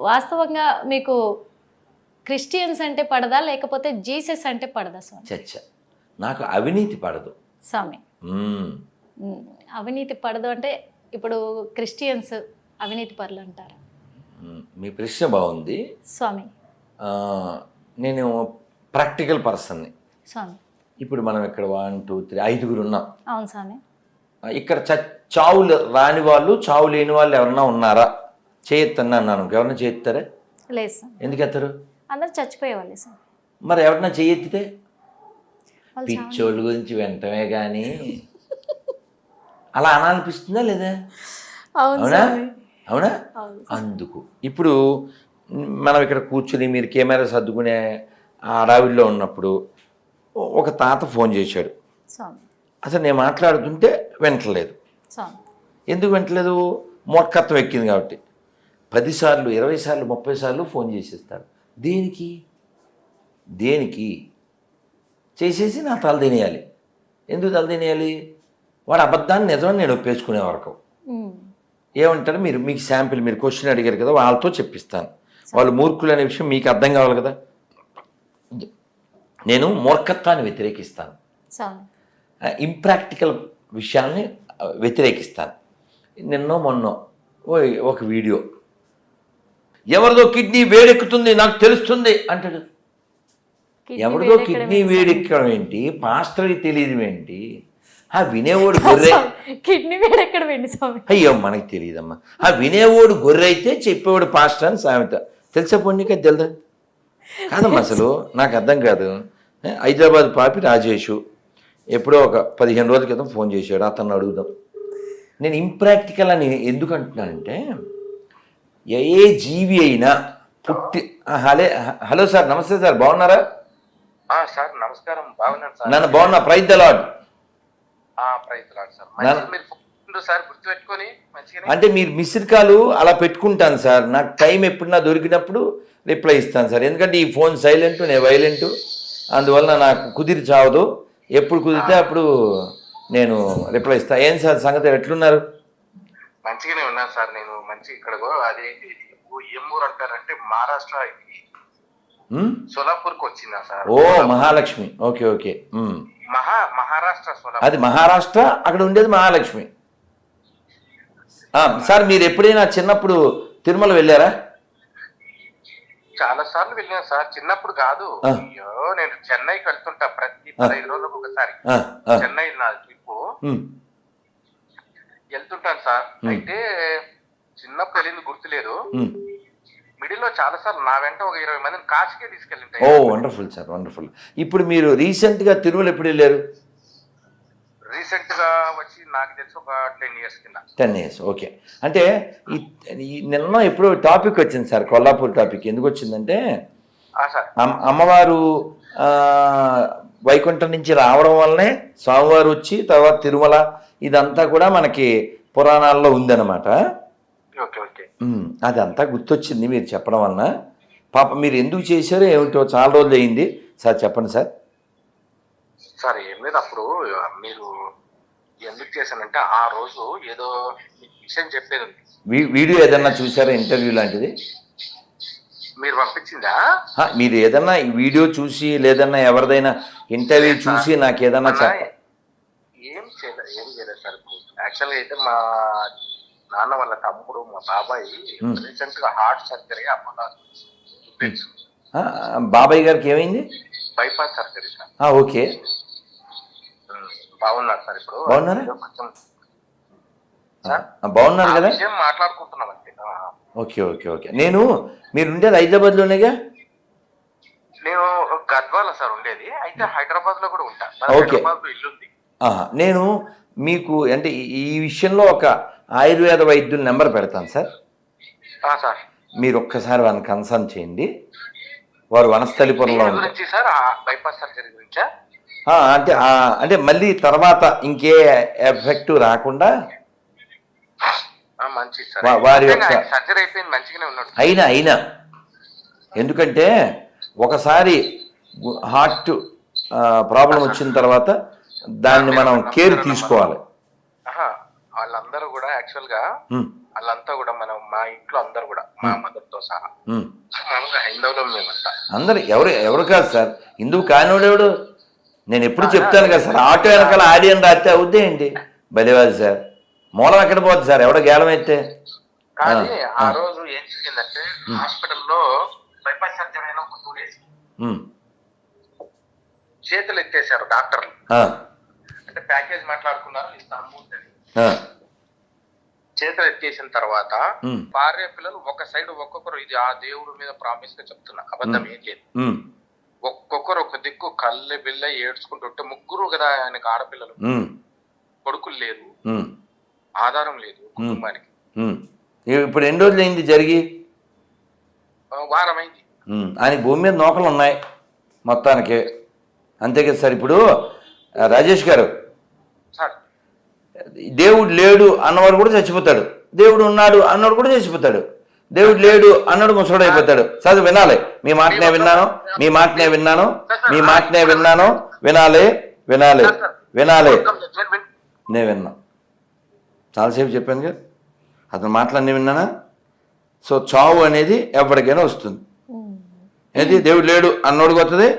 వాస్తవంగా మీకు క్రిస్టియన్స్ అంటే పడదా లేకపోతే జీసస్ అంటే పడదా స్వామి? చచ్చ నాకు అవినీతి పడదు స్వామి అవినీతి పడదు అంటే ఇప్పుడు క్రిస్టియన్స్ అవినీతి పరులు అంటారు. మీ ప్రశ్న బాగుంది స్వామి. నేను ప్రాక్టికల్ పర్సన్ని స్వామి. ఇప్పుడు మనం ఇక్కడ 1 2 3 5గురు ఉన్నాం. అవును స్వామి. ఇక్కడ చావులు రాని వాళ్ళు చావు లేని వాళ్ళు ఎవరన్నా ఉన్నారా? చేయొత్తన్నా అన్నాను. ఎవరన్నా చేయెత్తారా? లేదు స్వామి. ఎందుకు ఎత్తారు? అందరు చచ్చిపోయేవాళ్ళే స్వామి. మరి ఎవరన్నా చేయెత్తితే పిచ్చోళ్ళ గురించి వెంటనే కానీ అలా అనాలనిపిస్తుందా లేదా? అవునా అవునా? అందుకు ఇప్పుడు మనం ఇక్కడ కూర్చుని మీరు కెమెరా సర్దుకునే ఆ అడవిలో ఉన్నప్పుడు ఒక తాత ఫోన్ చేశాడు. అసలు నేను మాట్లాడుతుంటే వింటలేదు. ఎందుకు వింటలేదు? మూర్ఖత్వం ఎక్కింది కాబట్టి 10 సార్లు 20 సార్లు 30 సార్లు ఫోన్ చేసేస్తాడు. దేనికి దేనికి చేసేసి నా తల తినేయాలి. ఎందుకు తల తినేయాలి? వాడు అబద్ధాన్ని నిజమని నేను ఒప్పేసుకునే వరకు ఏమంటారు? మీకు శాంపిల్ మీరు క్వశ్చన్ అడిగారు కదా, వాళ్ళతో చెప్పిస్తాను. వాళ్ళు మూర్ఖులు అనే విషయం మీకు అర్థం కావాలి కదా. నేను మూర్ఖత్వాన్ని వ్యతిరేకిస్తాను, ఇంప్రాక్టికల్ విషయాల్ని వ్యతిరేకిస్తాను. నిన్నో మొన్నో ఒక వీడియో, ఎవరిదో కిడ్నీ వేడెక్కుతుంది నాకు తెలుస్తుంది అంటాడు. ఎవరిదో కిడ్నీ వేడెక్కడం ఏంటి? పాస్టర్కి తెలియదు ఏంటి? ఆ వినేవాడు గొర్రె, కిడ్నీ వేడెక్కడ వెండి స్వామి? అయ్యో మనకి తెలియదమ్మా. ఆ వినేవాడు గొర్రె అయితే చెప్పేవాడు పాస్టర్ అని సామెత. తెలుసా పొన్నిక? తెలుదా? కాదమ్మా, అసలు నాకు అర్థం కాదు. హైదరాబాద్ పాపి రాజేషు ఎప్పుడో ఒక 15 రోజుల క్రితం ఫోన్ చేశాడు. అతన్ని అడుగుదాం. నేను ఇంప్రాక్టికల్ అని ఎందుకు అంటున్నానంటే, ఏ జీవి అయినా పుట్టి హలో సార్, నమస్తే సార్, బాగున్నారా? సార్ నమస్కారం, బాగున్నాను సార్. నన్ను బాగున్నా. Praise the lord. అంటే మీరు మిస్డ్ కాల్ అలా పెట్టుకుంటాను సార్. నాకు టైం ఎప్పుడన్నా దొరికినప్పుడు రిప్లై ఇస్తాను సార్. ఎందుకంటే ఈ ఫోన్ సైలెంట్, నేను వైలెంట్, అందువల్ల నాకు కుదిరి చావదు. ఎప్పుడు కుదిరితే అప్పుడు నేను రిప్లై ఇస్తాను. ఏం సార్ సంగతి, ఎట్లున్నారు? మంచిగానే ఉన్నాను సార్. నేను మంచి ఇక్కడ అదేంటి ఏం ఊరు అంటారంటే మహారాష్ట్ర, సోలాపూర్కి వచ్చిందా సార్? ఓ మహాలక్ష్మి. Okay okay. మహారాష్ట్ర సోలాపూర్. అది మహారాష్ట్ర, అక్కడ ఉండేది మహాలక్ష్మి. సార్ మీరు ఎప్పుడైనా చిన్నప్పుడు తిరుమల వెళ్ళారా? చాలా సార్లు వెళ్ళాను సార్. చిన్నప్పుడు కాదు, అయ్యో నేను చెన్నైకి వెళ్తుంటా ప్రతి 15 రోజులకు ఒకసారి. చెన్నై నా ట్రిప్ వెళ్తుంటాను సార్. అయితే చిన్నప్పుడు వెళ్ళింది గుర్తులేదు. మిడిల్ లో చాలా సార్లు నా వెంట ఒక 20 మందిని కాశీకే తీసుకెళ్ళింటాయి. ఓ వండర్ఫుల్ సార్, వండర్ఫుల్. ఇప్పుడు మీరు రీసెంట్ గా తిరుమల ఎప్పుడు వెళ్ళారు? రీసెంట్ గా వచ్చి నాకు తెలిసి ఒక 10 years కింద. 10 years. ఓకే. అంటే నిన్న ఎప్పుడో టాపిక్ వచ్చింది సార్, కొల్లాపూర్ టాపిక్. ఎందుకు వచ్చిందంటే, అమ్మవారు వైకుంఠం నుంచి రావడం వల్లనే స్వామివారు వచ్చి తర్వాత తిరుమల, ఇదంతా కూడా మనకి పురాణాల్లో ఉందన్నమాట. అదంతా గుర్తొచ్చింది మీరు చెప్పడం వలన. పాప మీరు ఎందుకు చేశారో ఏమిటో, చాలా రోజులు అయింది సార్, చెప్పండి సార్. సార్ ఏం లేదు, అప్పుడు మీరు ఎందుకు చేశానంటే ఆ రోజు ఏదో విషయం చెప్పేది ఉంది. వీడియో ఏదన్నా చూసారా, ఇంటర్వ్యూ లాంటిది మీరు పంపించిందా? మీరు ఏదన్నా వీడియో చూసి లేదన్నా ఎవరిదైనా ఇంటర్వ్యూ చూసి నాకు ఏదన్నా ఏం చేయలేదు సార్. యాక్చువల్గా అయితే మా నాన్న వాళ్ళ తమ్ముడు, మా బాబాయ్ రీసెంట్ గా హార్ట్ సర్జరీ బాబాయ్ గారికి ఏమైంది? Bypass surgery sir. ఓకే. బాగున్నారు సార్. ఇప్పుడు బాగున్నారా? బాగున్నారు కదా, మాట్లాడుకుంటున్నాం అంతే. Okay okay okay. మీరు ఉండేది హైదరాబాద్ లోనేగా? నేను గద్వాల సార్ ఉండేది, అయితే హైదరాబాద్ లో కూడా ఉంటా. ఓకే. ఇల్లుంది. నేను మీకు అంటే ఈ విషయంలో ఒక ఆయుర్వేద వైద్యుల నెంబర్ పెడతాను సార్. సార్ మీరు ఒక్కసారి వాళ్ళని కన్సల్ట్ చేయండి. వారు వనస్థలిపురంలో గురించి సార్, బైపాస్ సర్జరీ గురించా? అంటే మళ్ళీ తర్వాత ఇంకే ఎఫెక్ట్ రాకుండా వారి యొక్క సర్జరీ అయిపోయింది, మంచిగానే ఉన్నాడు. అయినా ఎందుకంటే ఒకసారి హార్ట్ ప్రాబ్లం వచ్చిన తర్వాత దాన్ని మనం కేర్ తీసుకోవాలి. వాళ్ళందరూ కూడా యాక్చువల్ గా వాళ్ళంతా కూడా మా ఇంట్లో అందరు కూడా మా మదర్ తో సహా మామూలుగా హైందవులో మేమంతా. అందరు ఎవరు కాదు సార్, హిందువు కానివాడు. నేను ఎప్పుడు చెప్తాను కదా సార్, ఆటో వెనకాల ఆడియన్ రాస్తే అవుద్దే ఏంటి బలివాది సార్, మూలం ఎక్కడ పోద్ది సార్, ఎవడో గేలం అయితే. కానీ ఆ రోజు ఏం జరిగిందంటే హాస్పిటల్లో బైపాస్ సర్జరీ అయిన ఒక 2 days చేతులు ఎత్తేసారు డాక్టర్లు. అంటే ప్యాకేజ్ మాట్లాడుకున్నారు, ఇస్తాము అని. చేతులు ఎత్తేసిన తర్వాత భార్య పిల్లలు ఒక సైడ్ ఒక్కొక్కరు, ఇది ఆ దేవుడి మీద ప్రామిస్ గా చెప్తున్నా, అబద్ధం ఏం లేదు, ఒక్కొక్కరు ఒక దిక్కు కళ్ళె బిల్ల ఏడ్చుకుంటుంటే, ముగ్గురు కదా ఆయనకు ఆడపిల్లలు, కొడుకులు లేరు, ఆధారం లేదు కుటుంబానికి. ఇప్పుడు ఎన్ని రోజులు అయింది జరిగి? వారమైంది. ఆయన భూమి మీద నూకలు ఉన్నాయి మొత్తానికి, అంతే కదా సార్. ఇప్పుడు రాజేష్ గారు, దేవుడు లేడు అన్నవాడు కూడా చచ్చిపోతాడు, దేవుడు ఉన్నాడు అన్నవాడు కూడా చచ్చిపోతాడు, దేవుడు లేడు అన్నాడు ముసడు అయిపోతాడు. చదువు వినాలి, మీ మాటనే విన్నాను, మీ మాటనే విన్నాను, మీ మాటనే విన్నాను, వినాలి వినాలి వినాలి. నేను విన్నా, చాలాసేపు చెప్పాను కదా, అతను మాటలన్నీ విన్నానా. సో చావు అనేది ఎవరికైనా వస్తుంది. ఏంటి, దేవుడు లేడు అన్నోడికి వస్తుంది,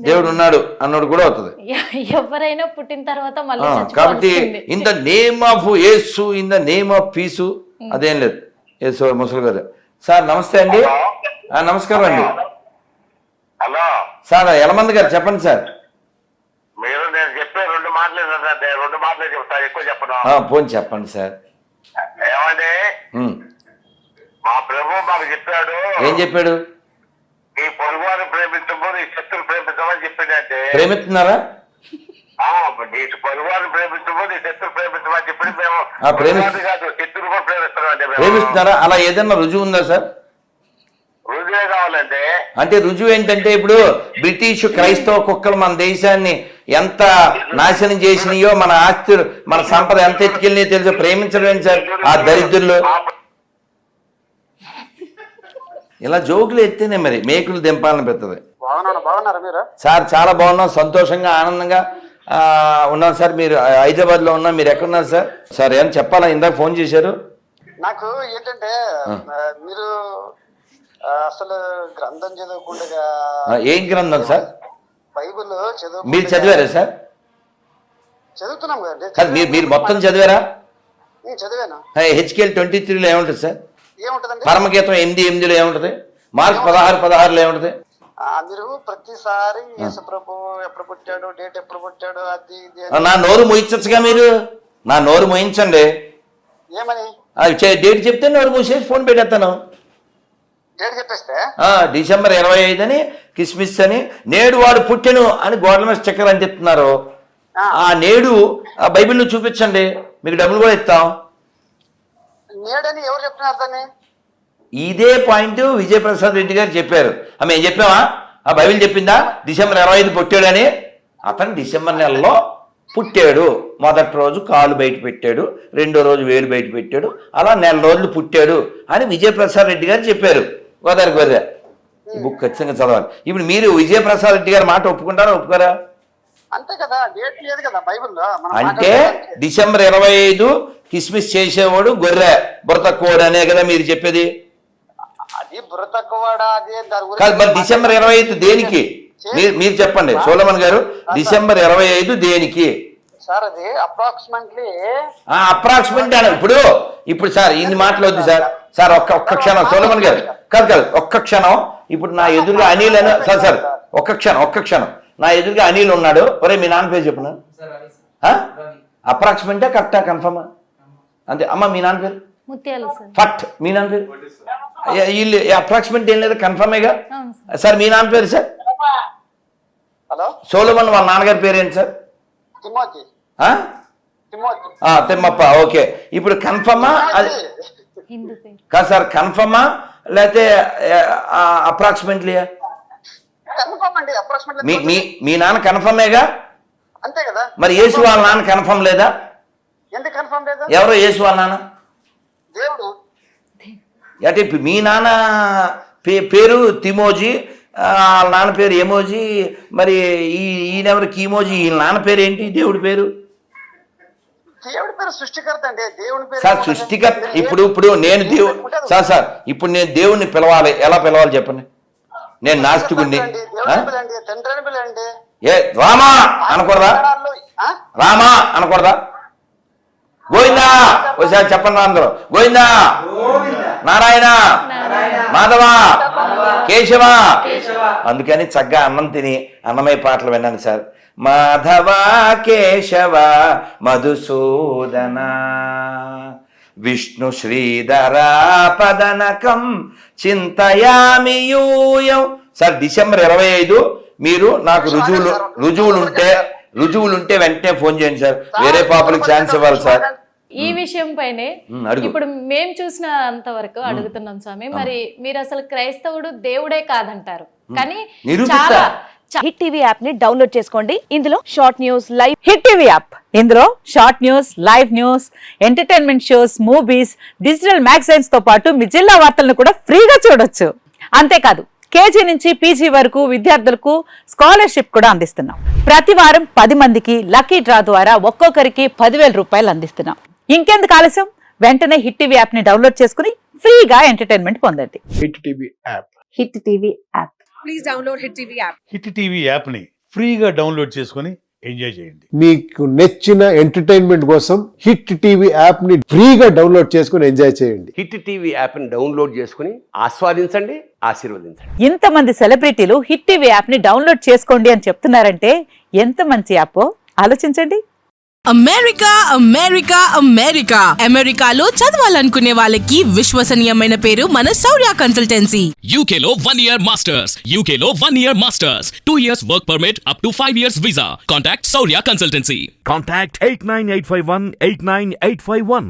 దేవుడు ఉన్నాడు అన్నోడు కూడా అవుతుంది. ఎవరైనా పుట్టిన తర్వాత మళ్ళీ కాబట్టి in the name of Yesu, in the name of peace, అదేం లేదు. యేసు ముసలి గారు సార్ నమస్తే అండి. నమస్కారం అండి. హలో సార్ యలమంది గారు చెప్పండి సార్. మీరు నేను చెప్పే 2 మాటలే చెప్తా, ఎక్కువ చెప్పను. పోనీ చెప్పండి సార్. ఏమండి, మా ప్రభు మాకు చెప్పాడు. ఏం చెప్పాడు? నీ పొరుగువారిని ప్రేమించము, నీ శత్రులు ప్రేమించమని చెప్పిందంటే ప్రేమిస్తున్నారా? నీ పొరుగువారిని ప్రేమించము, నీ శత్రులు ప్రేమించమని చెప్పి మేము కాదు శత్రులు కూడా ప్రేమిస్తున్నామండి. ప్రేమిస్తున్నారా? అలా ఏదన్నా రుజువు ఉందా సార్? రుజువే కావాలంటే అంటే రుజువు ఏంటంటే, ఇప్పుడు బ్రిటిష్ క్రైస్తవ కుక్కలు మన దేశాన్ని ఎంత నాశనం చేసినాయో, మన ఆస్తులు మన సంపద ఎంత ఎత్తుకెళ్ళినాయో తెలుసు. ప్రేమించడం ఏంటి సార్ ఆ దరిద్రులు? ఇలా జోకులు ఎత్తేనే మరి మేకులు దింపాలని పెడుతుంది. సార్ చాలా బాగున్నాం, సంతోషంగా ఆనందంగా ఉన్నాం సార్. మీరు హైదరాబాద్లో ఉన్నాం, మీరు ఎక్కడున్నారు సార్? సార్ ఏం చెప్పాలా, ఇందాక ఫోన్ చేశారు నాకు. ఏంటంటే మీరు అసలు గ్రంథం చదవకుండా. ఏం గ్రంథం సార్? బైబిల్ చదువు. మీరు చదివారా సార్? చదువుతున్నాం కదండి. మీరు మొత్తం చదివారా? చదివాను. హెచ్కేఎల్ 23లో ఏముంటుంది సార్? ఏముంటదండి? పరమగీతం 8:8లో ఏముంటుంది? మార్క్ 16:16లో ఏముంటుంది? మీరు ప్రతిసారి యేసు ప్రభు ఎప్పుడు పుట్టాడు, డేట్ ఎప్పుడు పుట్టాడు, అది నా నోరు మోయించచ్చుగా మీరు. నా నోరు మోయించండి. ఏమని డేట్ చెప్తే నోరు మూసేసి ఫోన్ పెట్టేస్తాను. డేట్ చెప్పేస్తే డిసెంబర్ 25 అని, కిస్మిస్ అని, నేడు వాడు పుట్టెను అని గోడల మీద స్టిక్కర్ అని చెప్తున్నారు. ఆ నేడు ఆ బైబిల్లో చూపించండి, మీకు డబ్బులు కూడా ఇస్తాం. నేడని ఎవరు చెప్తున్నారు దాన్ని? ఇదే పాయింట్ విజయప్రసాద్ రెడ్డి గారు చెప్పారు. మేము చెప్పామా? ఆ బైబిల్ చెప్పిందా డిసెంబర్ 25 పుట్టాడని? అతను డిసెంబర్ నెలలో పుట్టాడు. మొదటి రోజు కాలు బయట పెట్టాడు, రెండో రోజు వేలు బయట పెట్టాడు, అలా 4 రోజులు పుట్టాడు అని విజయప్రసాద్ రెడ్డి గారు చెప్పారు. గోదావరి ఈ బుక్ ఖచ్చితంగా చదవాలి. ఇప్పుడు మీరు విజయప్రసాద్ రెడ్డి గారి మాట ఒప్పుకుంటారా, ఒప్పుకోరా? అంతే కదా, డేట్ లేదు కదా బైబిల్లో. అంటే డిసెంబర్ 25 కిస్మిస్ చేసేవాడు గొర్రె, బుర్ర తక్కువడు అనే కదా మీరు చెప్పేది? అది బుర్ర తక్కువడా? అదే కాదు. మరి డిసెంబర్ 25 దేనికి? మీరు చెప్పండి సోలమన్ గారు, డిసెంబర్ 25 దేనికి సార్? అది అప్రాక్సిమేట్లీ ఇప్పుడు సార్ ఇన్ని మాటలు వద్దు సార్. సార్ ఒక్క క్షణం సోలమన్ గారు, కాదు ఒక్క క్షణం. ఇప్పుడు నా ఎదురుగా అనిల్ అని సార్ ఒక్క క్షణం నా ఎదురుగా అనిల్ ఉన్నాడు. ఒరే మీ నాన్న పేరు చెప్పున. అప్రాక్సిమేటా కరెక్టా కన్ఫర్మా? అంతే అమ్మ. మీ నాన్న పేరు ముత్యాలు సార్. ఫట్. మీ నాన్న పేరు వీళ్ళు అప్రాక్సిమేట్ ఏం లేదు, కన్ఫర్మేగా సార్. మీ నాన్న పేరు సార్? హలో సోలమన్ వాళ్ళ నాన్నగారి పేరు ఏంటి సార్? తిమ్మప్ప. ఓకే. ఇప్పుడు కన్ఫర్మా? అది కాదు సార్, కన్ఫర్మా లేకపోతే అప్రాక్సిమేట్లీ? మీ నాన్న కన్ఫర్మేగా? అంతే కదా. మరి యేసు వాళ్ళ నాన్న కన్ఫర్మ్ లేదా? ఎందుకు కన్ఫర్మ్ లేదా? ఎవరో యేసు వాళ్ళ నాన్న దేవుడు. అంటే మీ నాన్న పేరు తిమోజీ, వాళ్ళ నాన్న పేరు ఎమోజీ. మరి ఈయనెవరు కీమోజీ? వీళ్ళ నాన్న పేరు ఏంటి? దేవుడి పేరు దేవుడి పేరు సృష్టికర్త అండి. దేవుడి పేరు సార్ సృష్టికర్త. ఇప్పుడు నేను సార్ ఇప్పుడు నేను దేవుణ్ణి పిలవాలి, ఎలా పిలవాలి చెప్పండి? నేను నాస్తికుణ్ణి. తండ్రి అని పిలండి. ఏ రామా అనకూడదా? రామా అనకూడదా? గోవిందా ఒకసారి చెప్పండి అందరూ. గోవిందా, నారాయణ, మాధవ, కేశవ. అందుకని చక్కగా అన్నం తిని అన్నమయ్య పాటలు విన్నాను సార్. మాధవ కేశవ మధుసూదన విష్ణు శ్రీధర పదనకం చింతయామి యూయం. సార్ డిసెంబర్ 25 మీరు నాకు రుజువులుంటే వెంటనే ఫోన్ చేయండి సార్. వేరే పాపలకు ఛాన్స్ ఇవ్వాలి సార్. ఈ విషయం పైనే ఇప్పుడు మేము చూసిన అంతవరకు అడుగుతున్నాం స్వామి. మరి మీరు అసలు క్రైస్తవుడు దేవుడే కాదంటారు, కానీ చాలా హిట్ టీవీ యాప్ ని డౌన్లోడ్ చేసుకోండి. ఇందులో short news, live hit TV app, ఇందులో short news, live news, entertainment shows, movies, digital magazines తో పాటు మీ జిల్లా వార్తలను కూడా ఫ్రీగా చూడొచ్చు. అంతేకాదు కేజీ నుంచి పీజీ వరకు విద్యార్థులకు స్కాలర్షిప్ కూడా అందిస్తున్నాం. ప్రతి వారం 10 మందికి లక్కీ డ్రా ద్వారా ఒక్కొక్కరికి 10,000 రూపాయలు అందిస్తున్నాం. ఇంకెందుకు ఆలస్యం, వెంటనే హిట్ టీవీ యాప్ ని డౌన్లోడ్ చేసుకుని ఫ్రీగా ఎంటర్టైన్మెంట్ పొందండి. Hit TV app. Hit TV app. Please download hit TV app. Hit TV app ని ఫ్రీగా డౌన్లోడ్ చేసుకొని ఎంజాయ్ చేయండి. మీకు నచ్చిన ఎంటర్టైన్మెంట్ కోసం హిట్ టీవీ యాప్ ని ఫ్రీగా డౌన్లోడ్ చేసుకొని ఎంజాయ్ చేయండి. హిట్ టీవీ యాప్ ని డౌన్లోడ్ చేసుకుని ఆస్వాదించండి, ఆశీర్వదించండి. ఇంతమంది సెలబ్రిటీలు హిట్ టీవీ యాప్ ని డౌన్లోడ్ చేసుకోండి అని చెప్తున్నారంటే ఎంత మంచి యాప్ ఆలోచించండి. అమెరికా అమెరికా అమెరికా అమెరికాలో చదవాలనుకునే వాళ్ళకి విశ్వసనీయమైన పేరు మన శౌర్య కన్సల్టెన్సీ. UK లో 1 year masters. UK లో 1 year masters. 2 years work permit up to 5 years visa. Contact Saurya Consultancy. Contact 89851 89851.